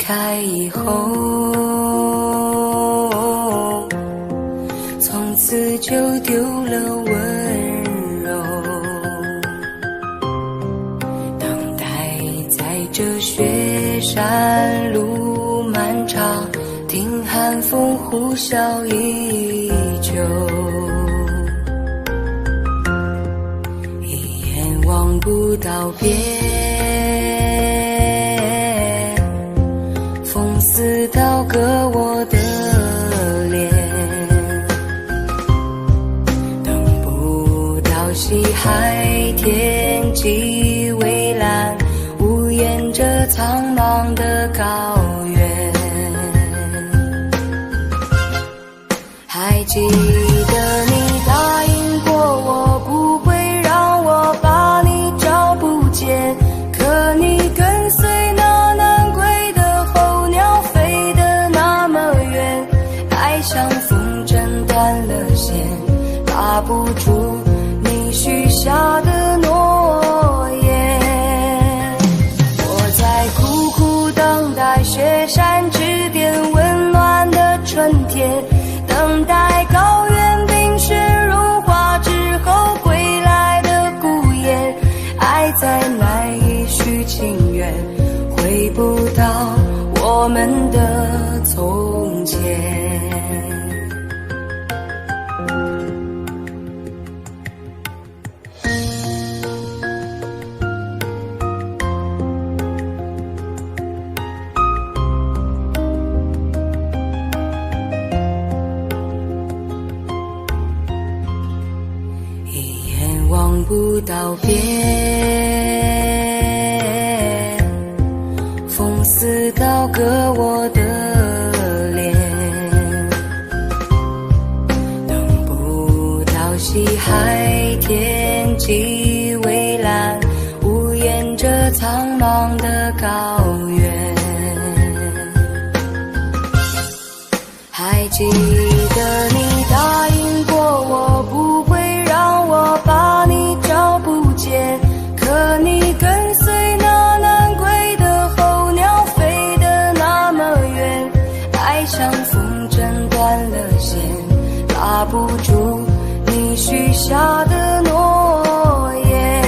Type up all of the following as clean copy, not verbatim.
开以后，从此就丢了温柔，等待在这雪山路漫长，听寒风呼啸依旧，一眼望不到边，风似刀割我的脸，等不到西海天际蔚蓝，无言着苍茫的高原。还记得你答应过我，不会让我把你找不见，可你跟随那南归的候鸟飞得那么远，爱像风筝断了线，拉不住你许下的诺言。我在苦苦等待雪山之巅温暖的春天，等待高原冰雪融化之后归来的孤雁，爱再难以续情缘，回不到我们的从前。望不到边，风似刀割我的脸，等不到西海天际蔚蓝，无言着苍茫的高原。还记得你答应过我，不会让我把你找不见，可你跟随那南归的候鸟飞得那么远，爱像风筝断了线，拉不住你许下的诺言。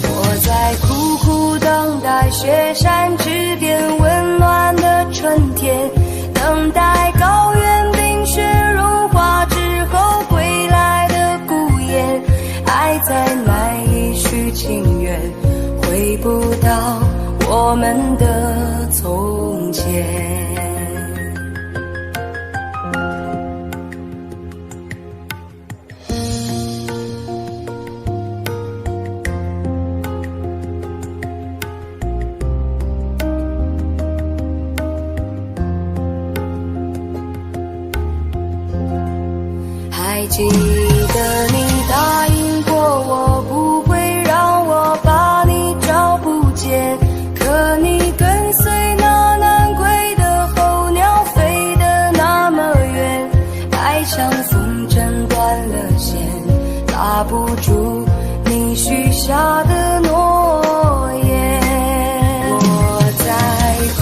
我在苦苦等待雪山之巅温暖的春天，等待高原冰雪融化之后归来的孤雁，爱再难以续情缘，回不到我们的从前。还记得你答应过我，不会让我把你找不见，可你跟随那南归的候鸟飞得那么远，爱像风筝断了线，拉不住你许下的诺言。我在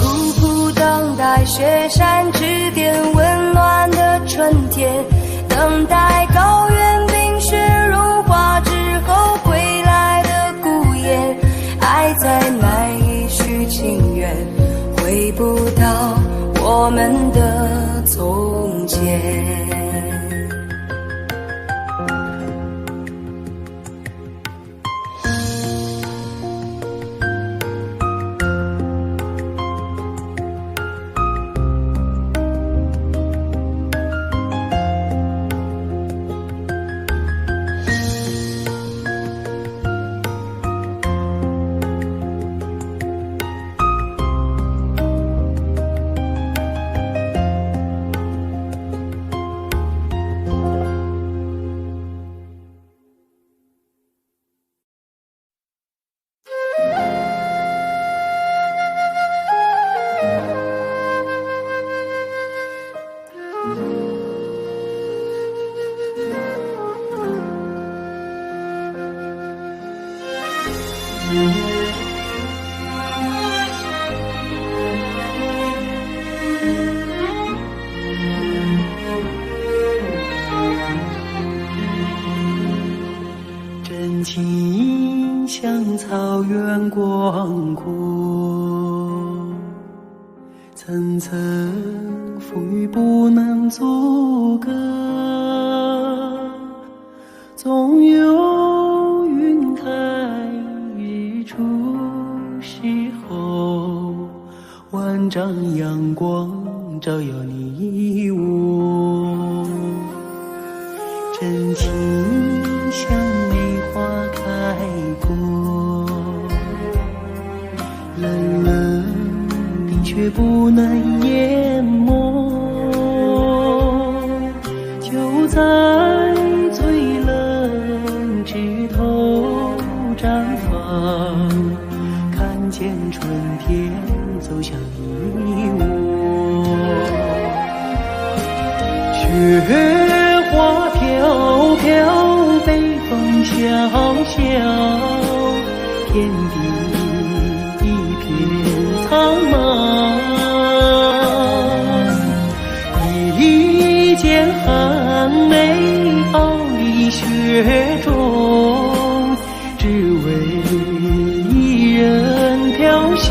苦苦等待雪山之巅温暖的春天，等待高原冰雪融化之后归来的孤雁，爱再难以续情缘，回不到我们的从前。草原广阔，层层风雨不能阻隔，总有云开日出时候，万丈阳光照耀你我，真情像梅花开过，冷冷的却不能淹没，就在最冷枝头绽放，看见春天走向你我，雪花飘飘，北风萧萧，天地一片苍茫，一剑寒梅傲立雪中，只为一人飘香。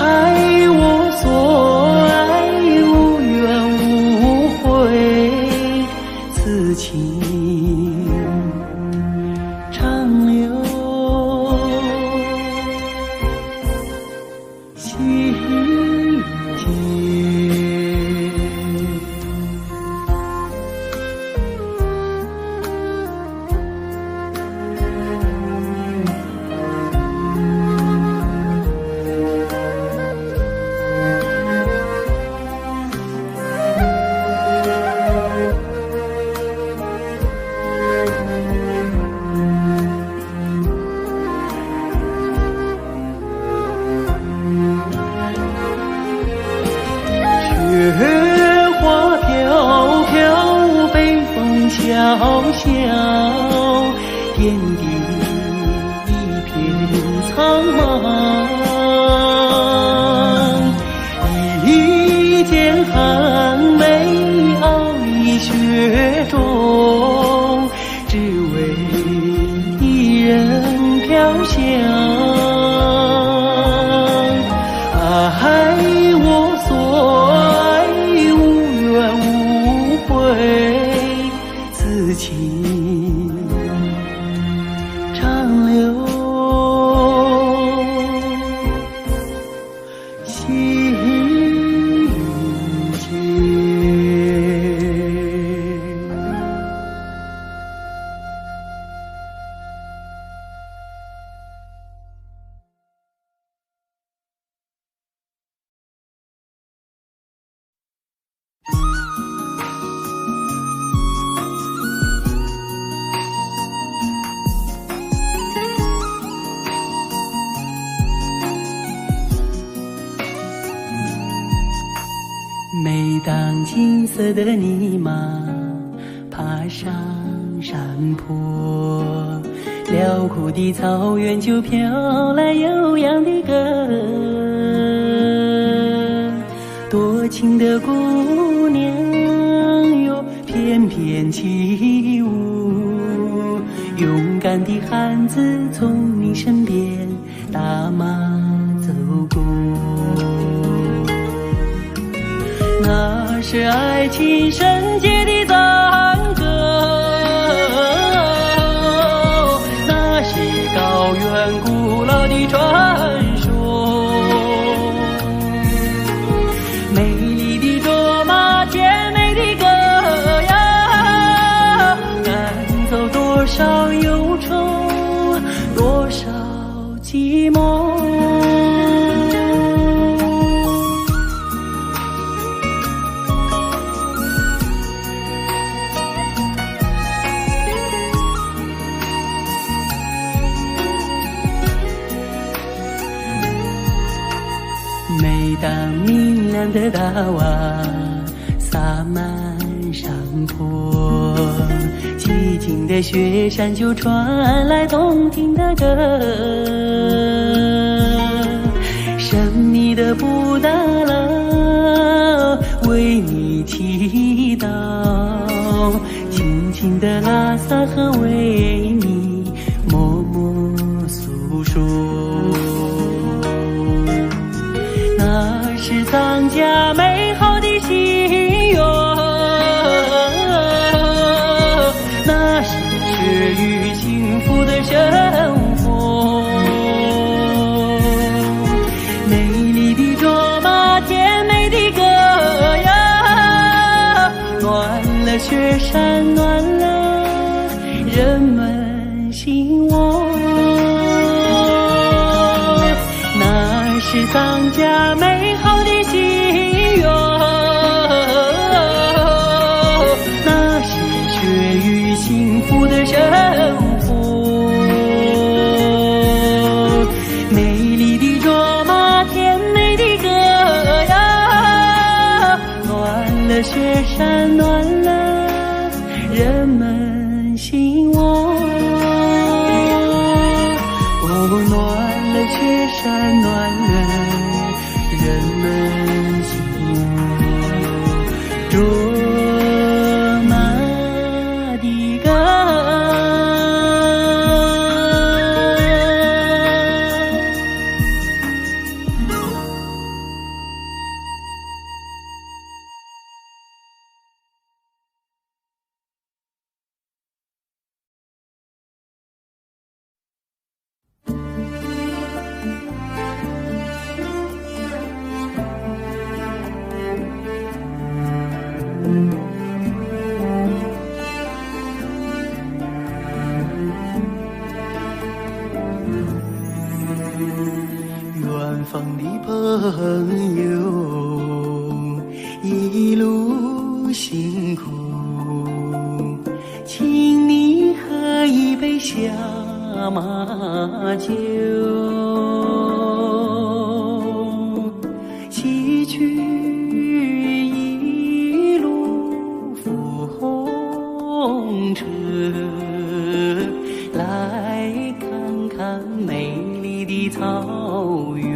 爱我所爱，无怨无悔，此情长留心间。雪花飘飘，北风萧萧，天地一片苍茫，一剑寒梅傲立雪中，只为一人飘香。爱我所爱，无怨无悔，此情长留心间。每当金色的泥马爬上山坡，辽阔的草原就飘来悠扬的歌。多情的姑娘哟，翩翩起舞，勇敢的汉子从你身边打马走过。那是爱情圣洁的赞歌，那是高原古老的传说。美丽的卓玛，甜美的歌谣，赶走多少忧愁，多少寂寞。每当明亮的大瓦洒满山坡，寂静的雪山就传来动听的歌。神秘的布达拉为你祈祷，轻轻的拉萨和维福的生活。美丽的卓玛，甜美的歌谣，暖了雪山，暖了人们心窝。那是藏家美好的心愿，那是雪域幸福的生活。美丽的卓玛，甜美的歌谣，暖了雪山，暖了人们心窝。哦，暖了雪山，暖了人们心窝。卓玛的歌。远方的朋友，一路辛苦，请你喝一杯小马酒，洗去一路风尘，来看看美丽的草原。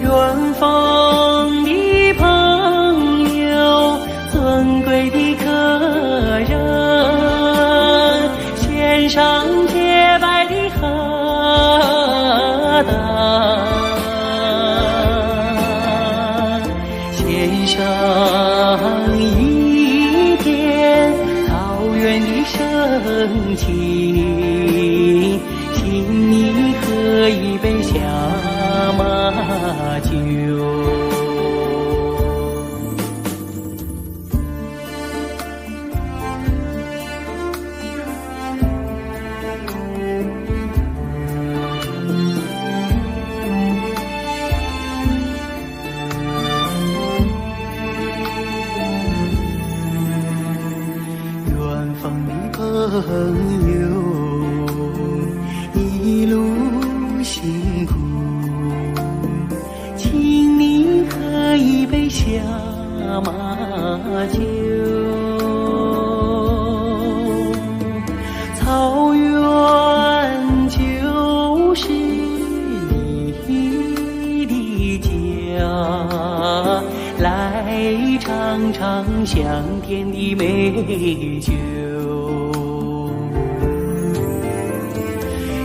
远方的朋友，尊贵的客人，献上洁白的荷担，献上一片草原的深情，请你喝一杯小马酒。远方的朋友，一路辛苦，请你喝一杯小马酒。草原就是你的家，来尝尝香甜的美酒。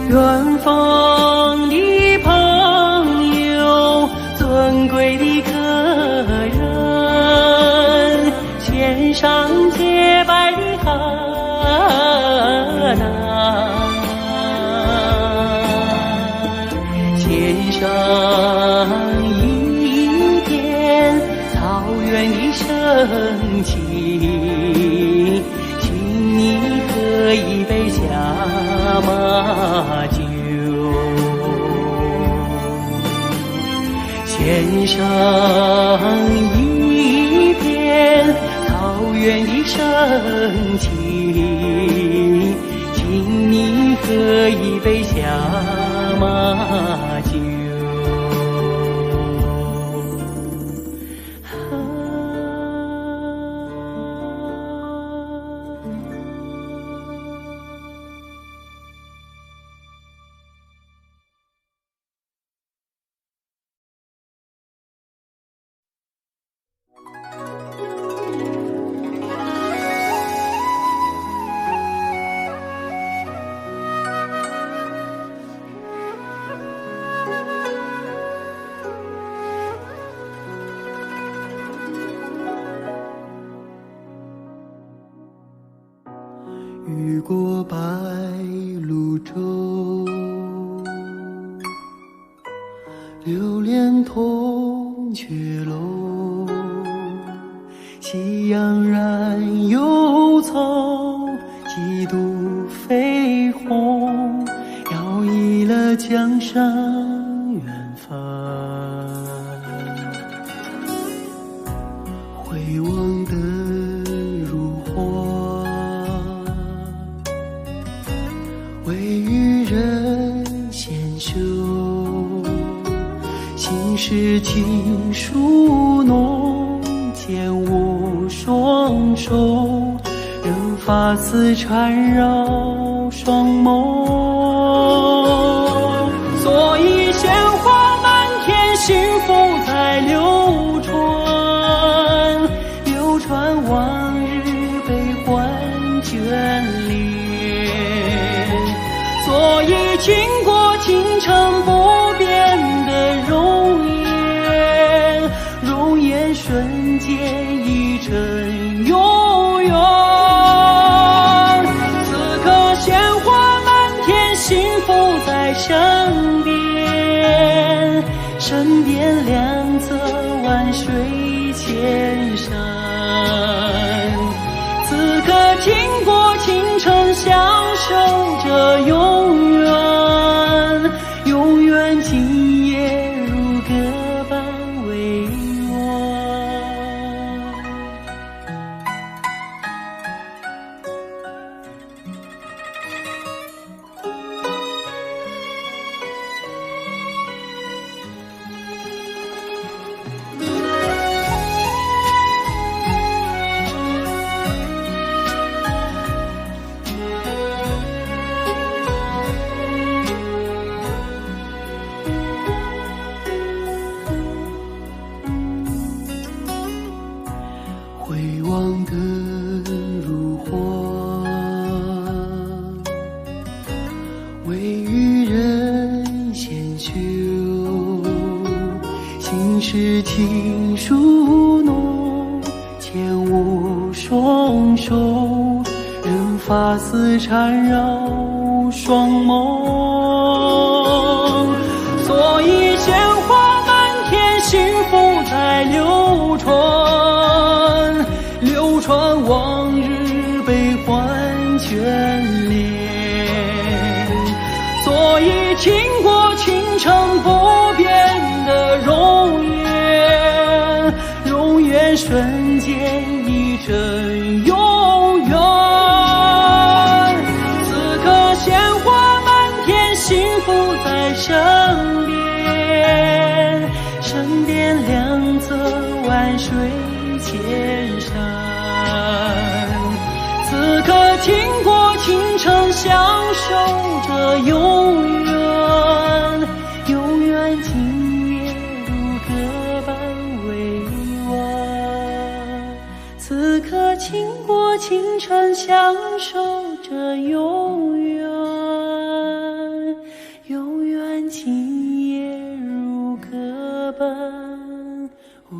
远方的朋友，尊贵的客人，献上洁白的荷担，献上一片草原的深情，请你喝一杯小马酒，献上一片草原的深情，请你喝一杯小马酒。雨过白鹭洲，流连铜雀楼。夕阳染幽草，几度飞鸿，摇曳了江山远方。回望的如花，为渔人纤袖，心事情书浓，剑舞双手，任发丝缠绕双眸。所以鲜花满天，幸福在流传，流传往日悲欢眷恋。所以经过倾城不变的容颜，容颜瞬间已成永远。此刻鲜花满天，幸福在身边，身边两侧万水千山。此刻经过倾城，相守着永远，永远今夜如歌般委婉。回望的如花，为渔人纤袖，心事情书浓，剑舞双手，任发丝缠绕双眸。所以鲜花满天，幸福在流传，流传往日悲欢眷恋。所以经过倾城不变的容颜，容颜瞬间已成永远。此刻鲜花满天，幸福在身边，身边两侧万水千山。此刻经过倾城，相守着永远，永远今夜如歌般委婉。此刻经过倾城，相守着永远，永远今夜如歌般委婉。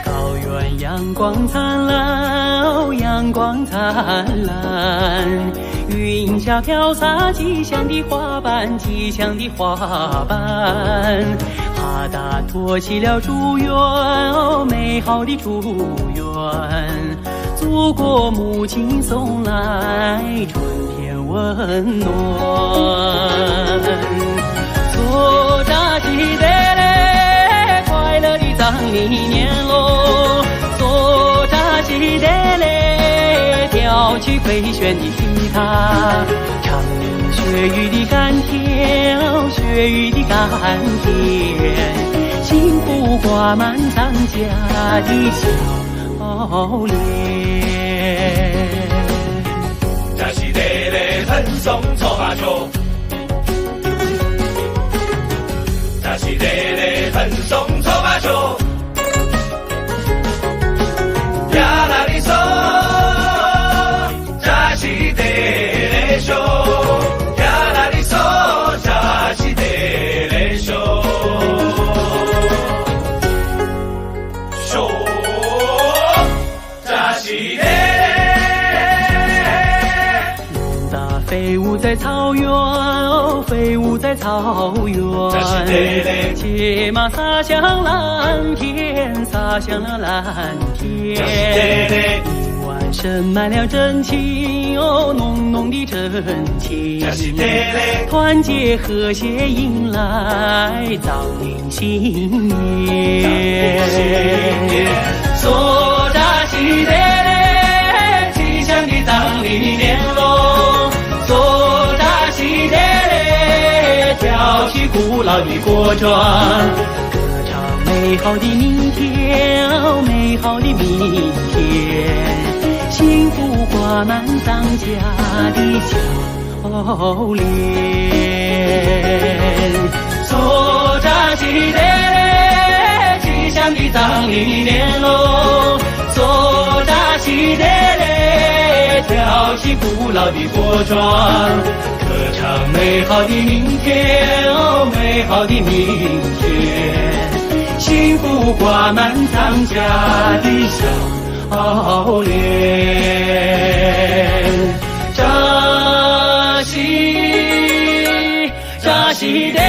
高原阳光灿烂，哦，阳光灿烂，云霞飘洒吉祥的花瓣，吉祥的花瓣。哈达托起了祝愿，哦，美好的祝愿。祖国母亲送来春天温暖。做扎西德勒，快乐的藏历年喽！做扎西德勒，挑起回旋的吉他，唱鸣血雨的甘甜，血雨的甘甜。幸福挂满藏家的笑脸。扎西德勒藤松搓麻球，扎西德勒藤松搓麻球，呀啦哩嗦，扎西德勒秀，呀啦哩嗦，扎西德勒秀。飞舞在草原，飞舞在草原，骑马洒向蓝天，洒向了蓝天。一湾盛满了真情，哦，浓浓的真情。团结和谐迎来藏民新年。说扎西德勒，吉祥的藏历年喽！做扎西德勒，挑起古老的国庄，歌唱美好的明天，哦，美好的明天，幸福挂满藏家的笑脸。做扎西德勒，吉祥的藏历年喽！做扎西德勒，挑起古老的国庄，歌唱美好的明天，哦，美好的明天，幸福挂满藏家的笑脸。扎西德勒。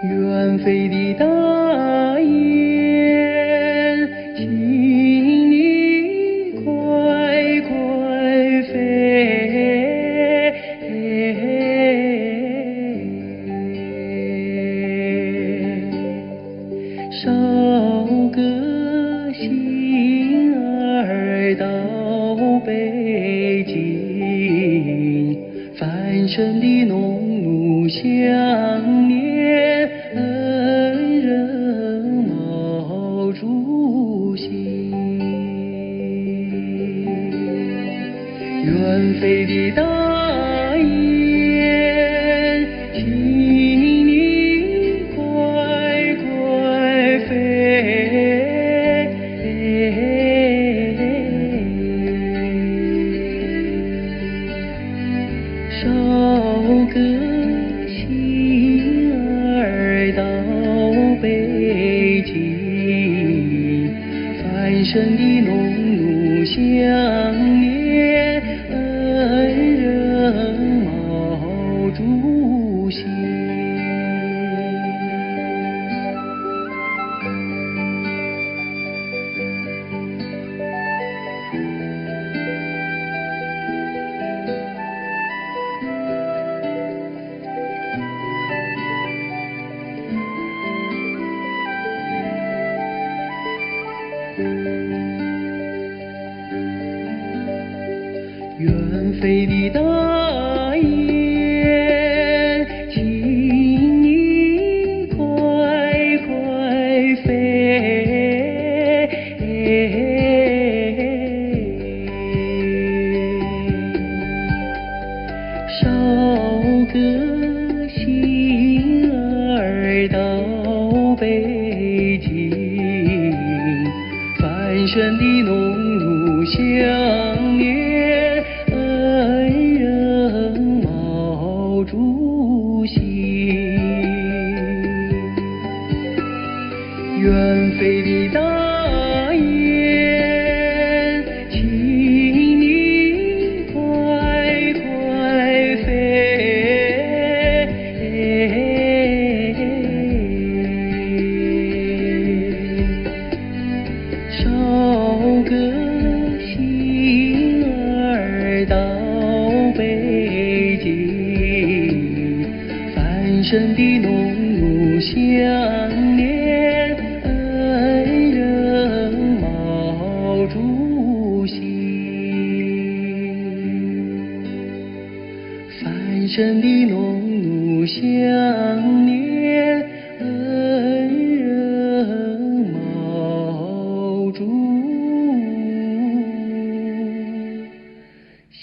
远飞的大雁，请你快快飞，捎个信儿到北京，繁盛的农奴相念，恩人毛主席。远飞的大雁，请你快快飞，捎个信儿到北京，繁盛的农奴相念，恩人毛主席。远飞的大雁，请你快快飞，捎个信儿到北京，繁盛的农奴相念，恩人深的浓浓想念，恩人毛主席。繁深的浓浓想念，恩人毛主席。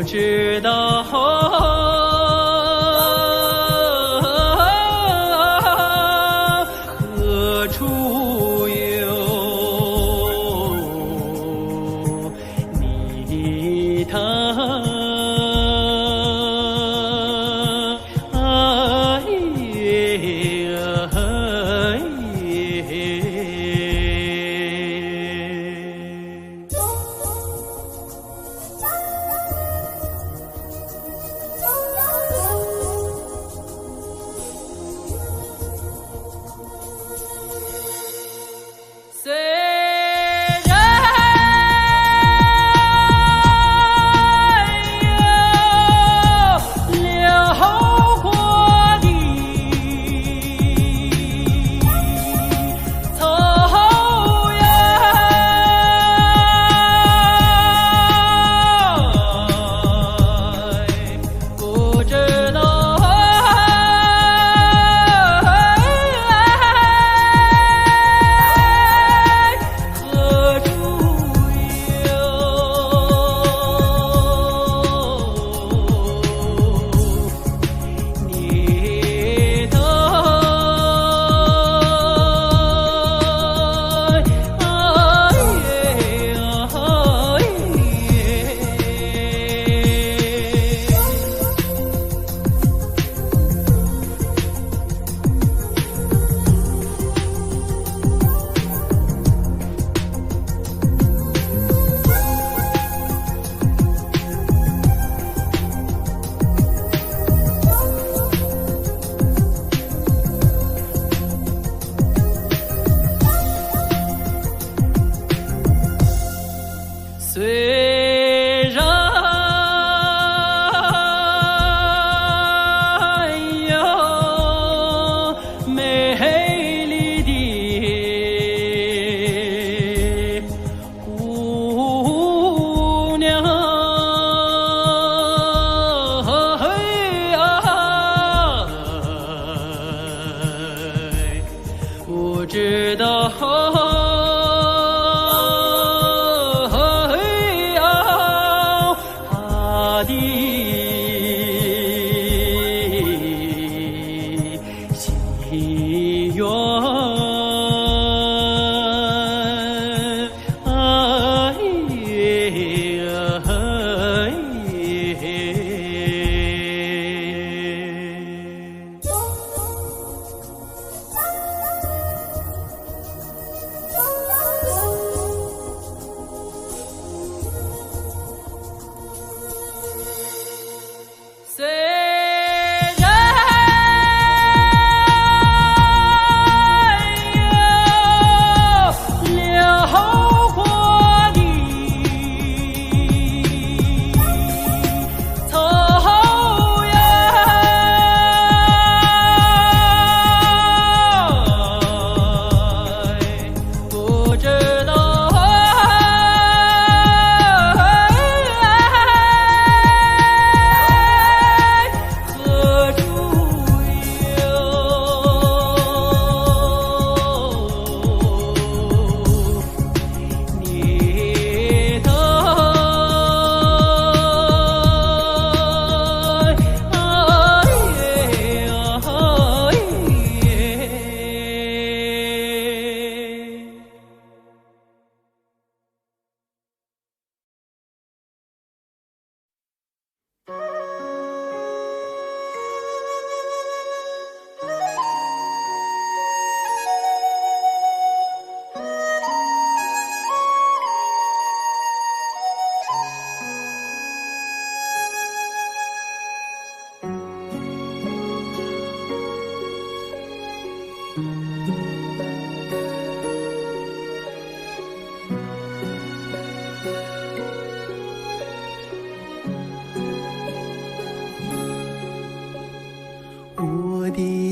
知道，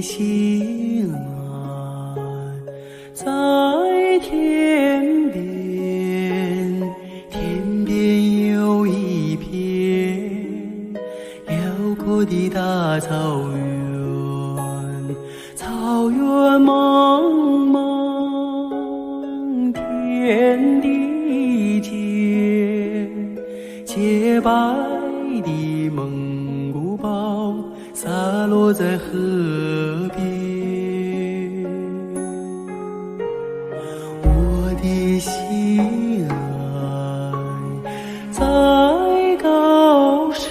心啊，在天边，天边有一片辽阔的大草原，草原茫茫，天地间，洁白的蒙古包洒落在河边，我的心爱在高山，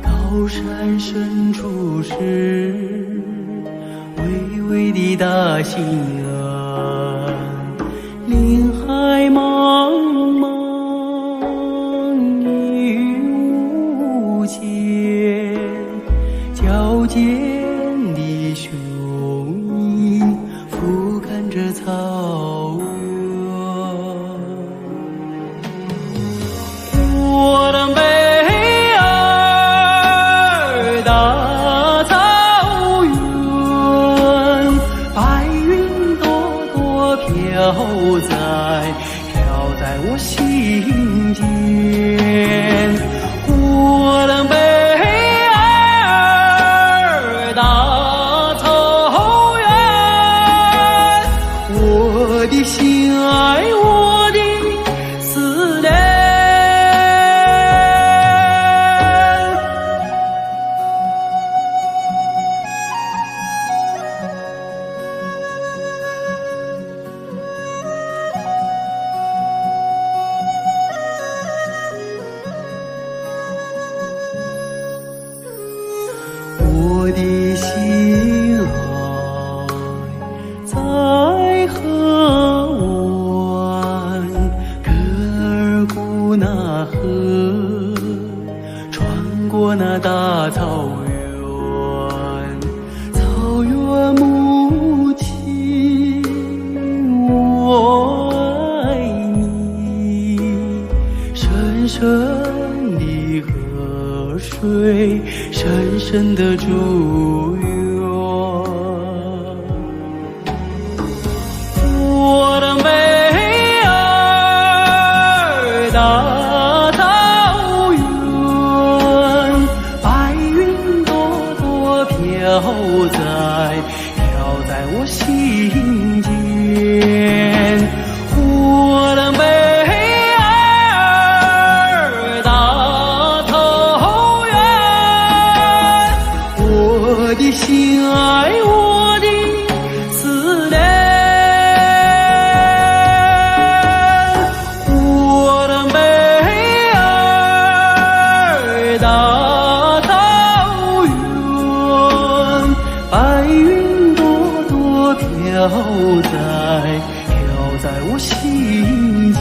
高山深处是巍巍的大兴安，林海茫茫雨无间，矫健的雄鹰俯瞰着草原。我的北儿大草原，白云朵朵飘在我心间。我的北儿大草原，我的心爱，我的思念。我的心爱在河湾，格尔古纳河，穿过那大草原，草原母亲，我爱你，深深的河水，深深的祝愿。我的北儿大草原，白云朵朵飘在我心间。我的北儿大草原，我的心爱，我的思念。我的北儿大草原，白云朵朵飘在我心间。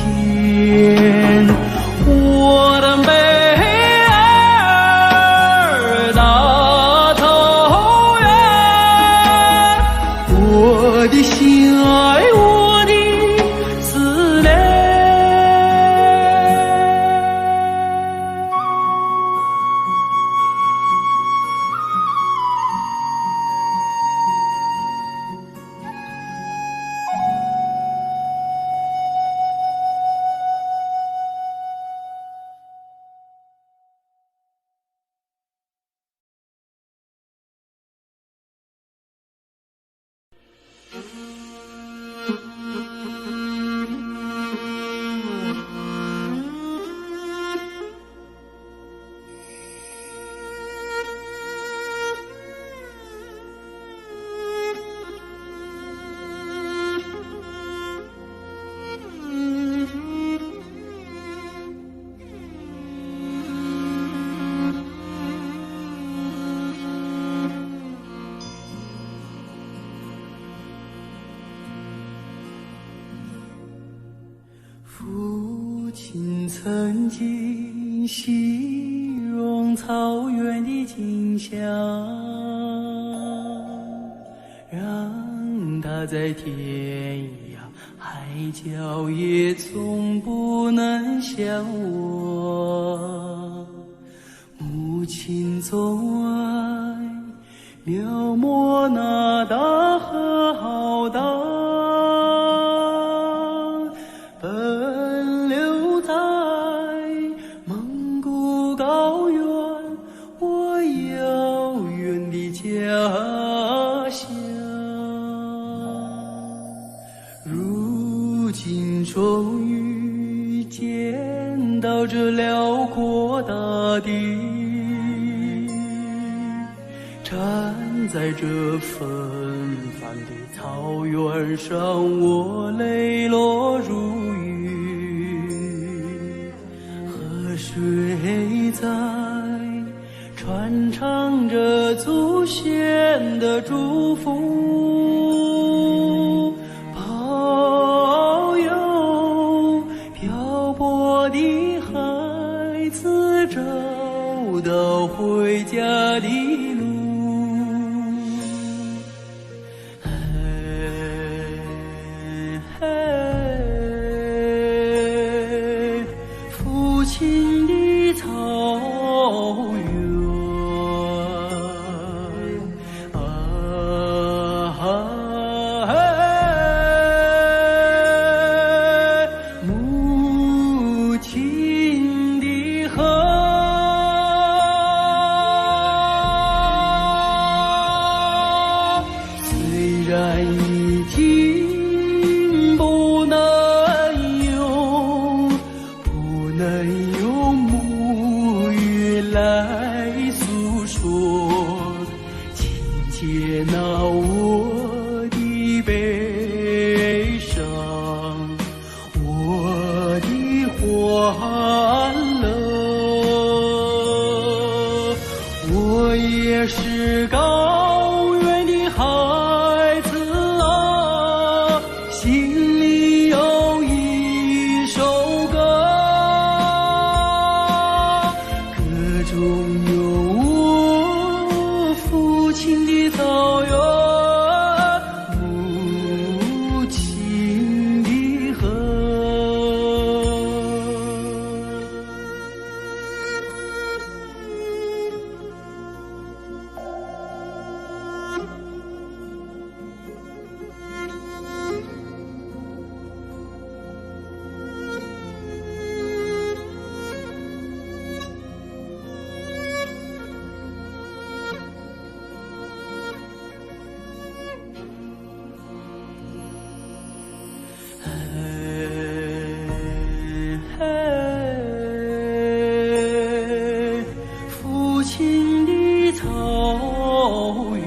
我的北儿大草原，我的心爱，我的思念。父亲曾经形容草原的景象，让他在天涯海角也从不能相忘。母亲总爱描摹那大河浩荡，奔流在蒙古高原，我遥远的家乡。如今终于见到这辽阔大地，站在这纷繁的草原上，我泪落如雨。河水在传唱着祖先的祝福，保佑漂泊的孩子找到回家的路。父亲的草原母亲的河，虽然已经不能用母语来诉说，请接纳我的悲伤，我的欢乐。我也是高原的孩子啊，心里有一首歌，歌中有我父亲的草原，母亲的河。父亲的草原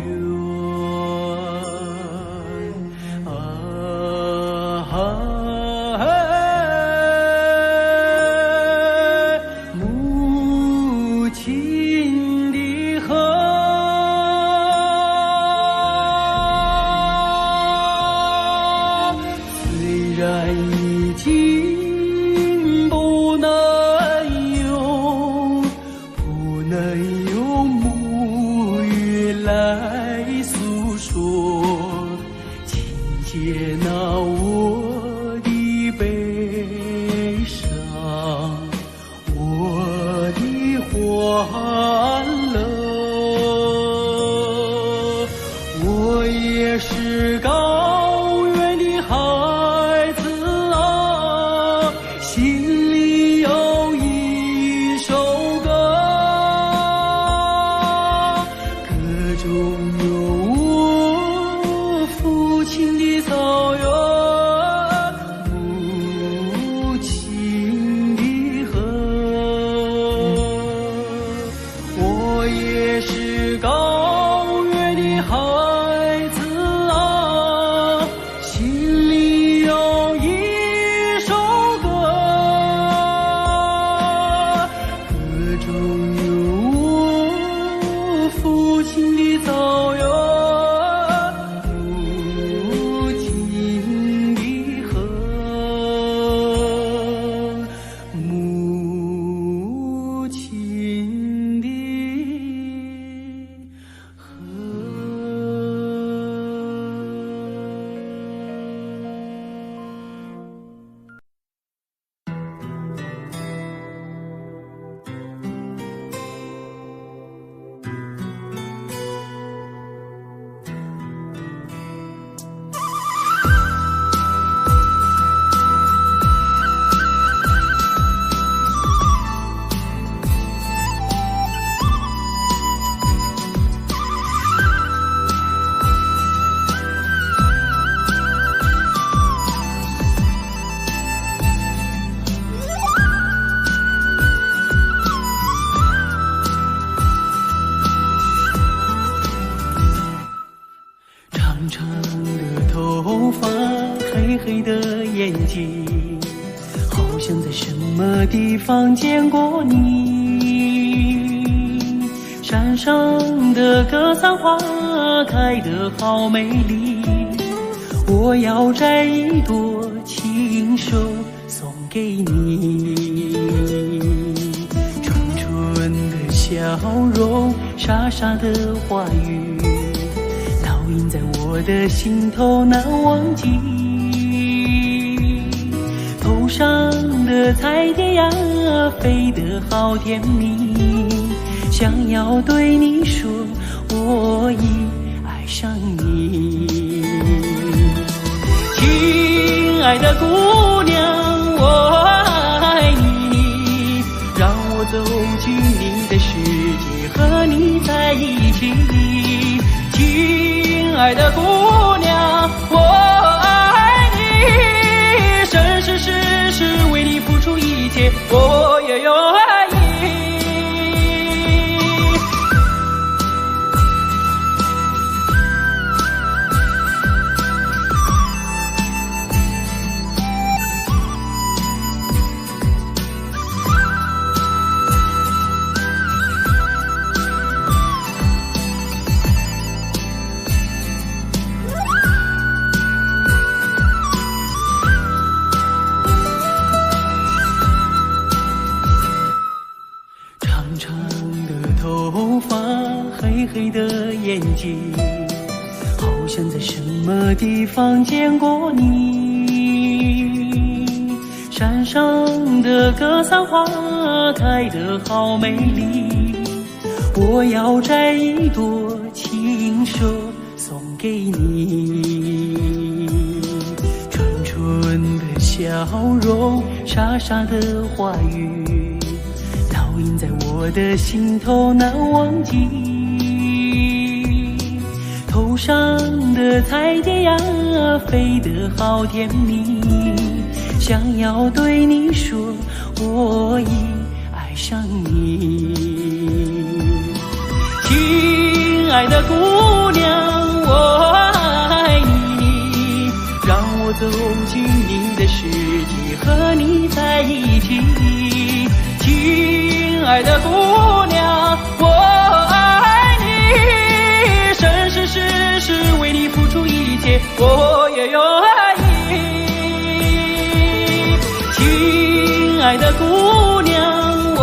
母亲的河，虽然已经不能用母语来诉说，请接纳我的悲伤，我的欢乐。我也是高原的孩子啊，心里有一首歌，歌中有我父亲的草原，母亲的河。我也是高原的孩子啊，心里有一首歌，像在什么地方见过你。山上的格桑花开得好美丽，我要摘一朵亲手送给你。纯纯的笑容，傻傻的话语，烙印在我的心头难忘记。头上的彩蝶呀，飞得好甜蜜，想要对你说，我已爱上你。亲爱的姑娘，我爱你，让我走进你的世界，和你在一起。亲爱的姑娘，我爱你，生生世世为你付出一切，我也愿意。黑黑的眼睛，好像在什么地方见过你。山上的格桑花开得好美丽，我要摘一朵亲手送给你。纯纯的笑容，傻傻的话语，烙印在我的心头难忘记。头上的彩蝶呀，飞得好甜蜜，想要对你说，我已爱上你。亲爱的姑娘，我爱你，让我走进你的世界，和你在一起。亲爱的姑娘，我爱你，生生世世为你付出一切，我也愿意。亲爱的姑娘，我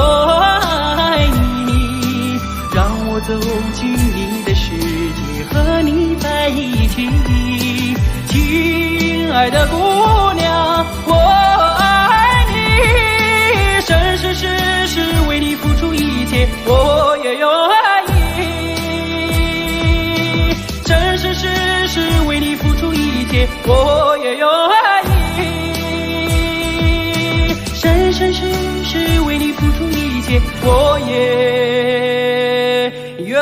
爱你，让我走进你的世界，和你在一起。亲爱的姑娘，我爱你，生生世世为你付出一切，我也愿意。生生世世为你付出一切，我也愿意。生生世世为你付出一切，我也愿意。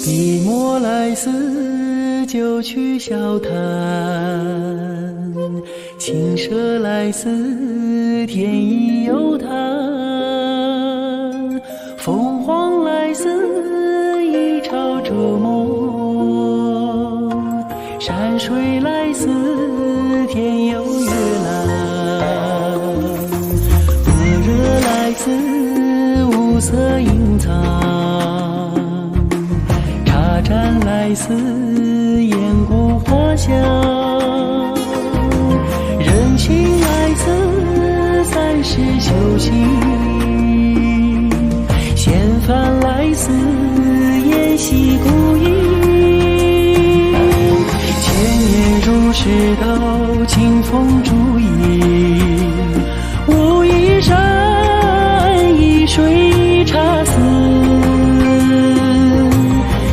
笔墨来似就去笑谈，青蛇来似天意有谈，凤凰来似一朝逐梦，山水来似天有月蓝，般若来似无色隐藏，茶战来似雁过花香，人情来自三世修行，闲帆来似沿溪孤影，千年如是斗，清风烛影，无一山一水一茶丝，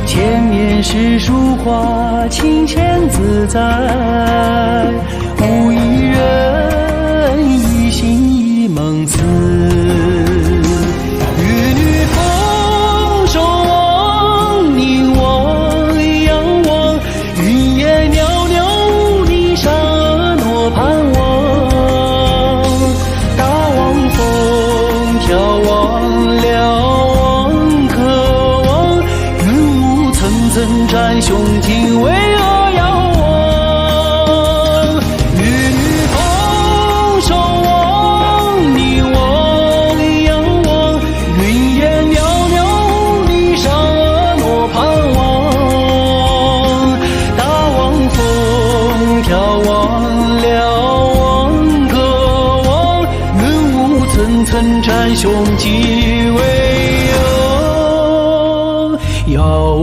千面是书画清闲自在，无一人一心一梦思，玉女风守望，你我仰望，云烟袅袅，你沙诺盼望，大望风眺望瞭望渴望，云雾层层占胸襟巍峨遥望，玉女风守望，你我仰望，云烟袅袅，你沙诺盼望，大望风眺望瞭望渴望，云雾层层占胸襟巍峨遥望。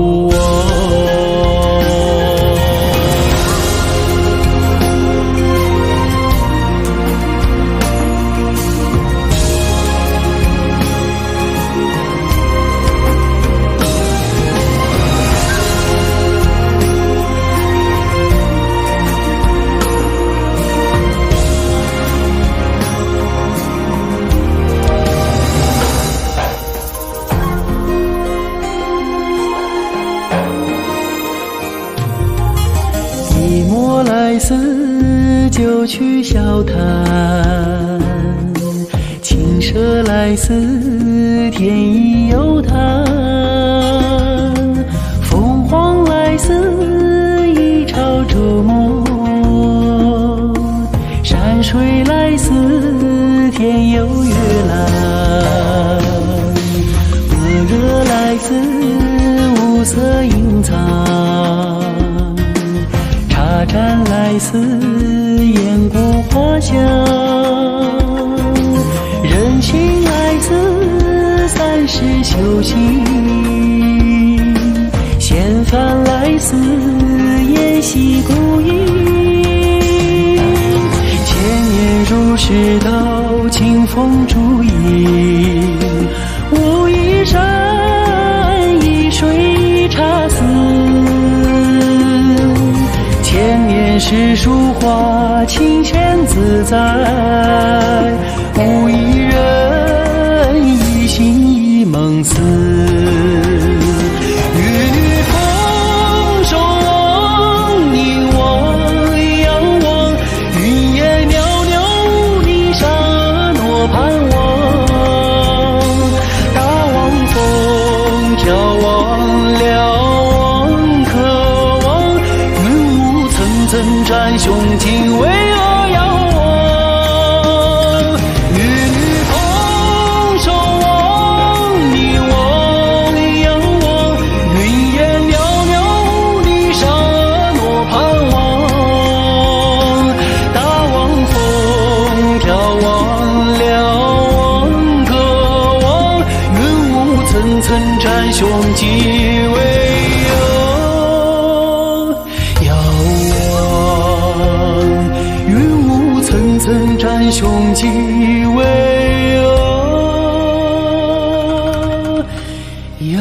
寂寞来似就去笑谈，青蛇来似天意悠叹，凤凰来似一朝周末，山水来似天有月蓝，恶热来似无色隐藏，茶盏来似雁过花香，人情来自三世修行，闲帆来似沿溪孤影，千年如是斗，清风烛影，无一山一水一茶丝，千面是书画清闲自在，无一人一心一梦思，玉女风守望，你我仰望，云烟袅袅，你沙诺盼望，大望风眺望瞭望渴望，云雾层层占胸襟巍峨遥望，玉女风守望，你我仰望，云烟袅袅，你沙诺盼望，大望风眺望瞭望渴望，云雾层层占胸襟巍遥望，云雾层层占胸襟巍遥望。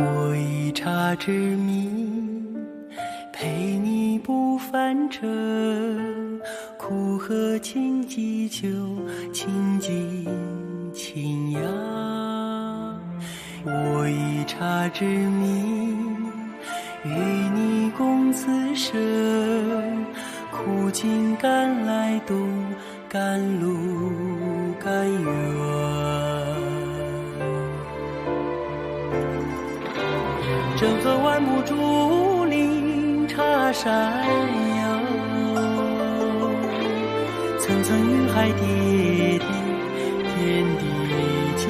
我一茶之名，翻成，苦荷清几秋，清尽清雅。我以茶之名，与你共此生，苦尽甘来渡，甘露甘源。正和万木竹林茶山腰，层层云海叠叠天地间。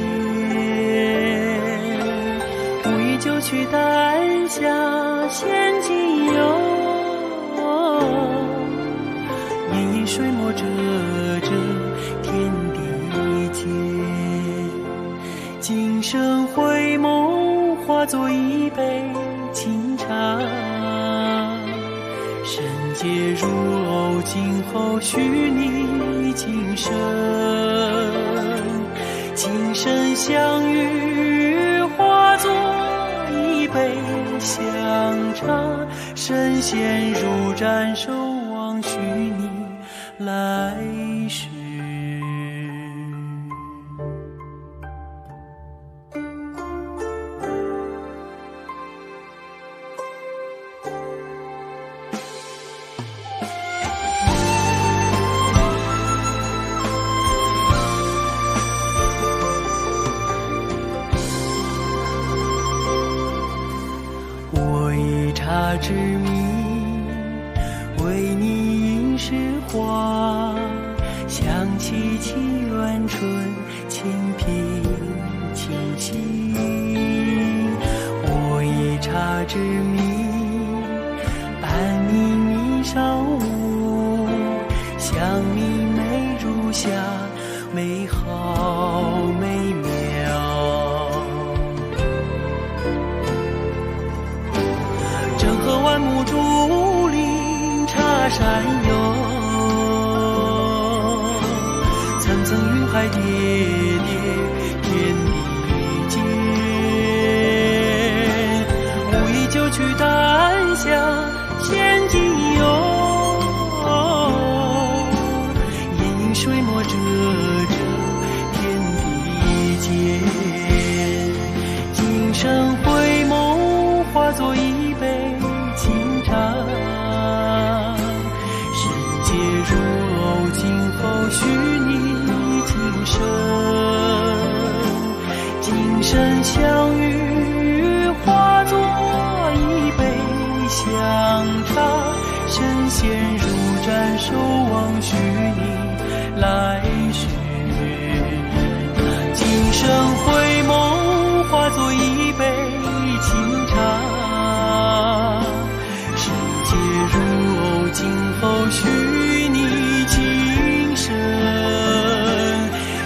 无意就取丹霞仙境游，隐隐水墨遮遮天地间。今生回眸，化作一杯清茶，深结如藕，今后许你今生。今生相遇，化作一杯香茶，神仙入盏，守望许你来世。茶之名，为你吟诗画，香气起源春，清平清新。我以茶之名，伴你霓裳舞，香谧美如霞，美好美妙。万木竹林茶山游，层层云海叠叠天地间。无意就取丹霞仙境游，隐隐水墨遮遮天地间。今生回眸，化作一杯清茶，世界如藕，今后许你今生。今生相遇，化作一杯香茶，神仙入盏，守望许你来世。今生回眸，化作一杯清茶，今后许你今生。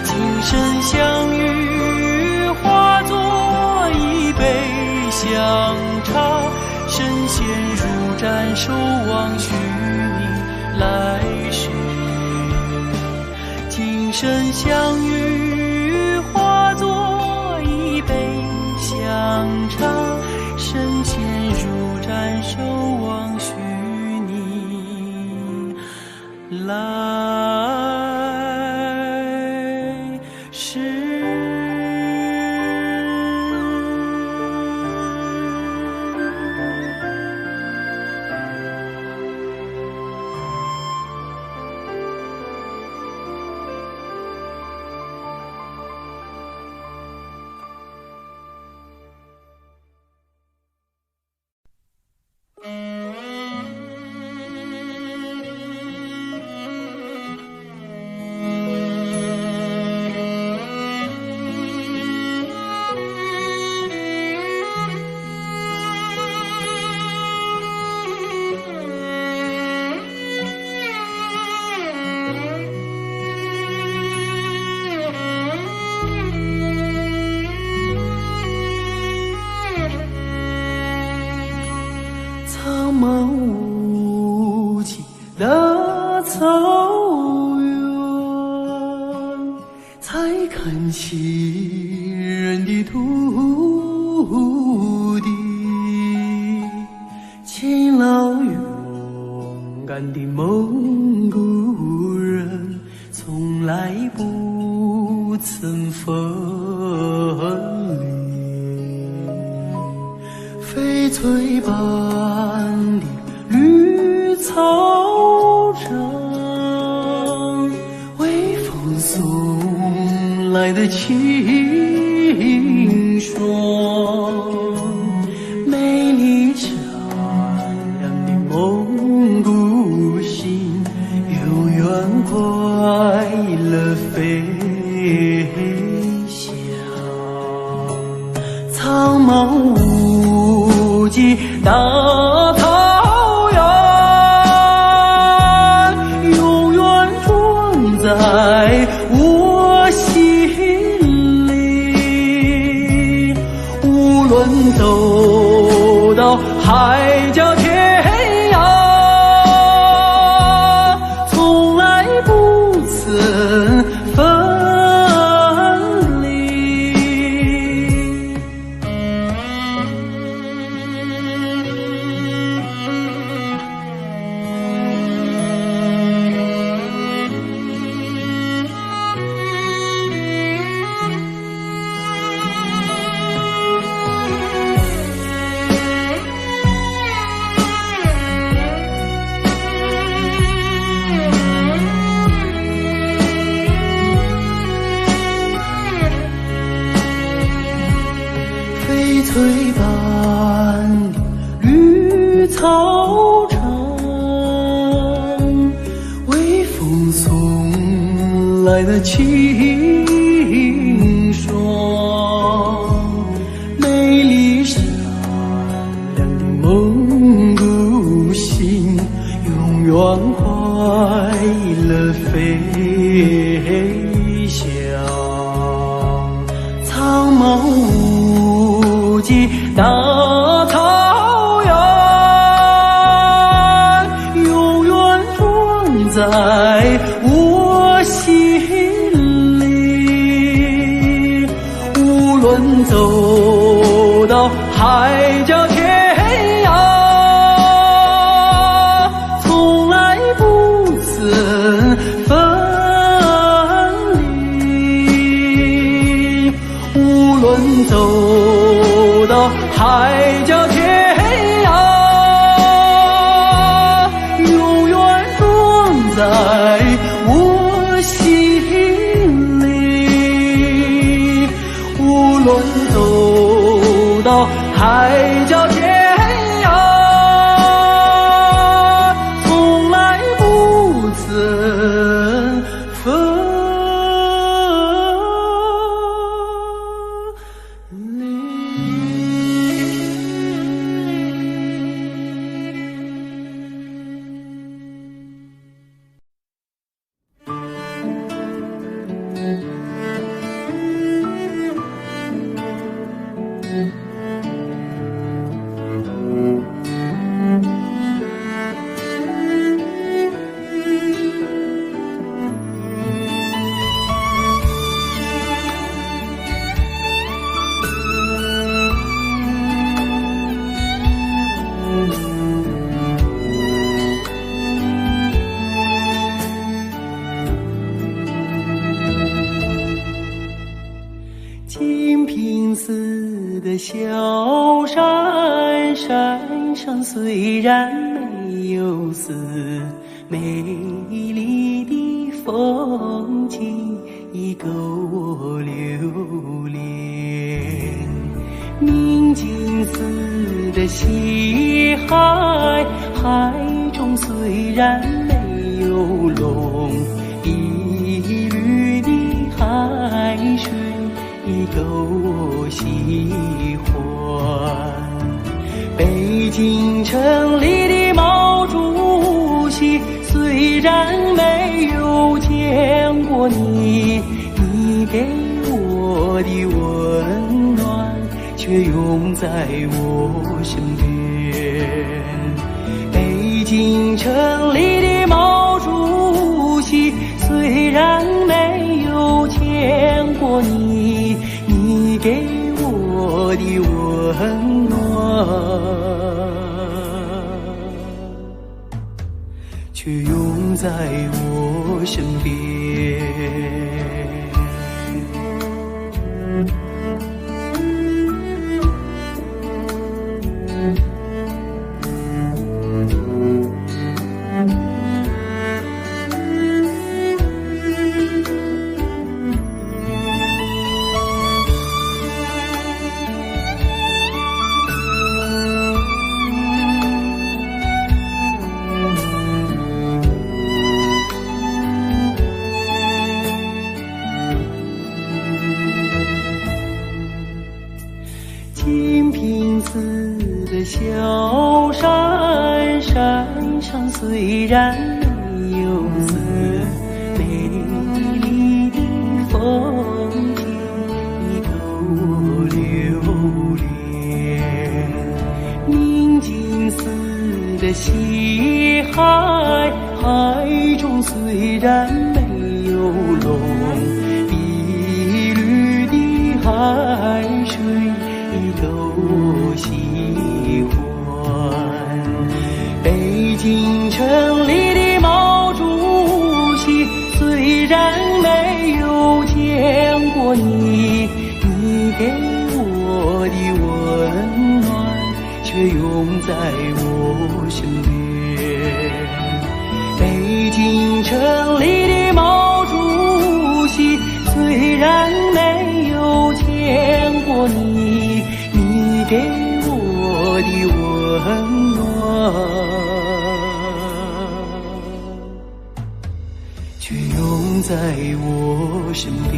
今生相遇，化作一杯香茶，神仙入盏，守望许你来世。今生相遇，化作一杯香茶，神仙入盏，守望许来世。看起人的土地，勤劳勇敢的蒙古人，从来不曾分离。翡翠般的绿草场，微风送来的清爽，美丽善良的蒙古心，永远快乐飞翔。苍茫无际大草原，永远装在我心里。无论走到海角天涯，从来不曾分离。翡翠般的绿草场，微风送来的清爽，美丽善良的蒙古心，永远快乐飞翔。苍茫无际大草原，永远装在我心里。无论走到海角天涯，从来不曾分离。无论走到海角天涯，永远装在我心里。无论走到海角天涯，从来不曾分离。金平寺的小山，山上虽然没有寺，美丽的风景已够我留恋。明镜寺的西海，海中虽然没有龙，一缕的海水已够我喜欢。北京城里的毛主席，虽然没有见过你，你给我的温暖却永在我身边。北京城里的毛主席，虽然没有见过你，你给我的温暖却永在我身边。金平寺的小山，山上虽然没有色，美丽的风景已够我留恋。明镜寺的西海，海中虽然没有龙，碧绿的海水都我喜欢。北京城里的毛主席，虽然没有见过你，你给我的温暖却永在我身边。北京城里的毛主席，虽然没有见过你，你给我的温暖却永在我身边。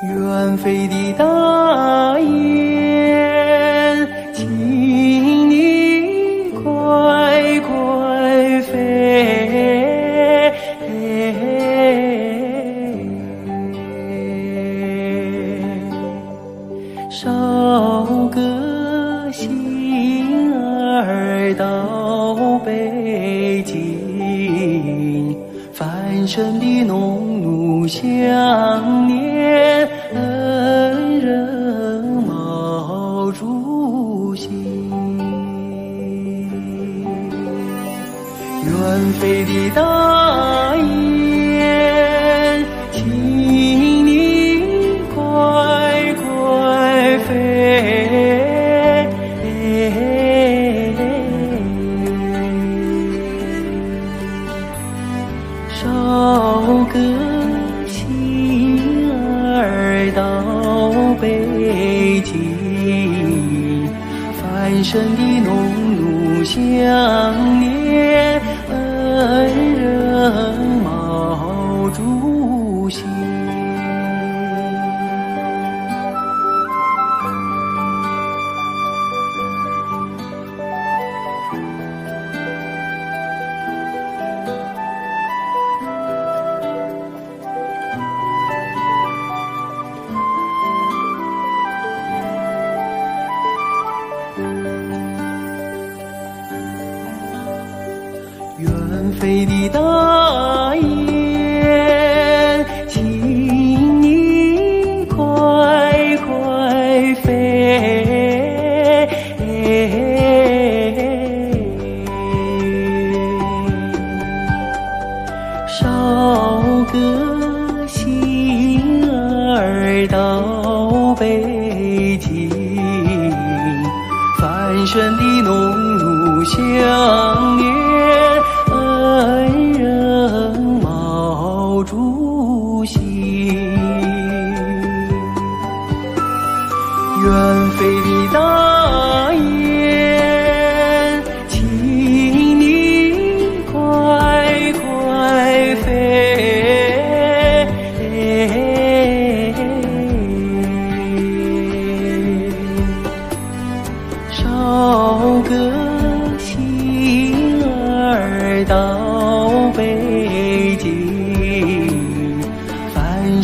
远飞的大雁，请你快快飞，捎个信儿到北京，繁盛的农奴想念恩人毛主席。远飞的大雁，请你快快飞，捎个信儿到北京，繁盛的农奴想念恩人毛主席。远飞的大雁，请你快快飞，捎个信儿到北京，繁盛的农奴想念恩人毛主席。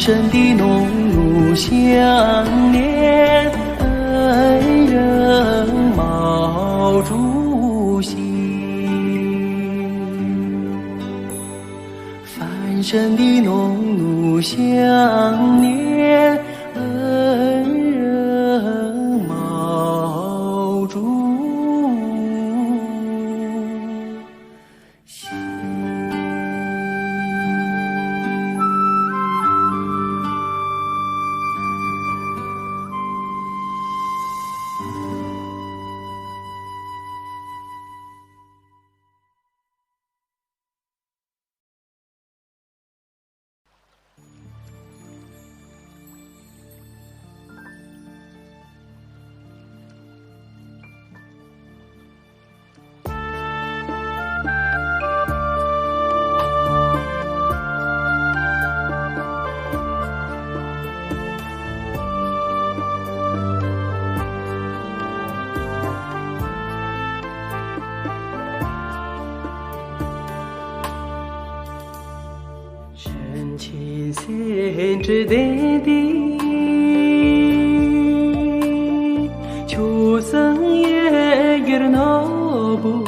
生的浓浓想念，恩人毛主席。繁生的浓浓想念，恩人毛主席。深情深挚的地，秋生也有那不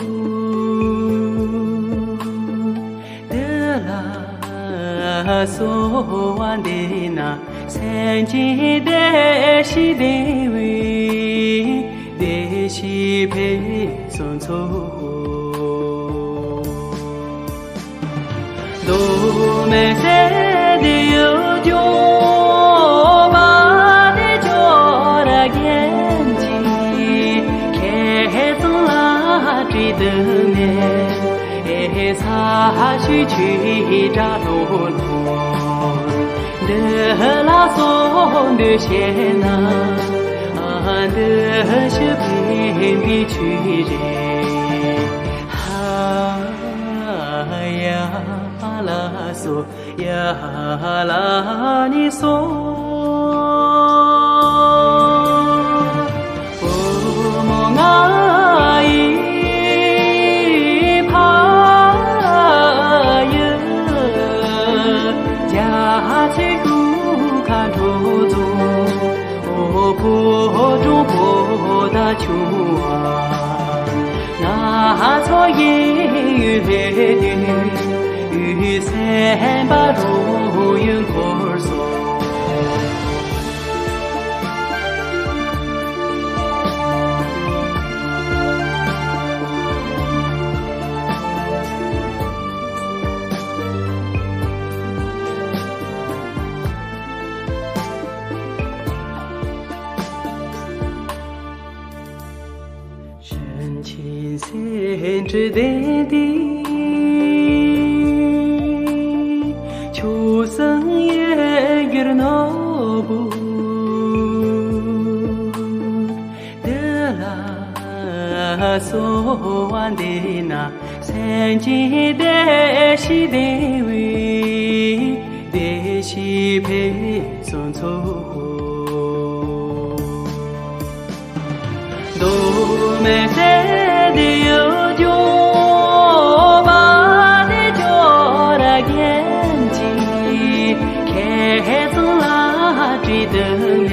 得啦，所望的那三季的西的味，的西配送错。路没在的有酒，把的酒的眼睛，开从那追的呢，擦去去扎罗罗，的拉松的线呐，的是偏僻去人，呀。拉嗦呀拉你嗦，我梦啊一怕呀，家最苦看出足，我破中破大秋啊，那错也的。雨伞把路云过送，深情深挚的地。秋生也有那不得啦，所望的那三季的西的味，的西配送错。路没在的有酒，把的酒的眼。开从那追的呢，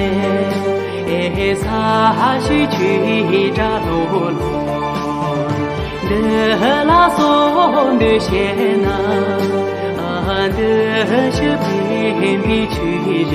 擦去去扎罗罗，的拉松的线呐，的是偏僻去人。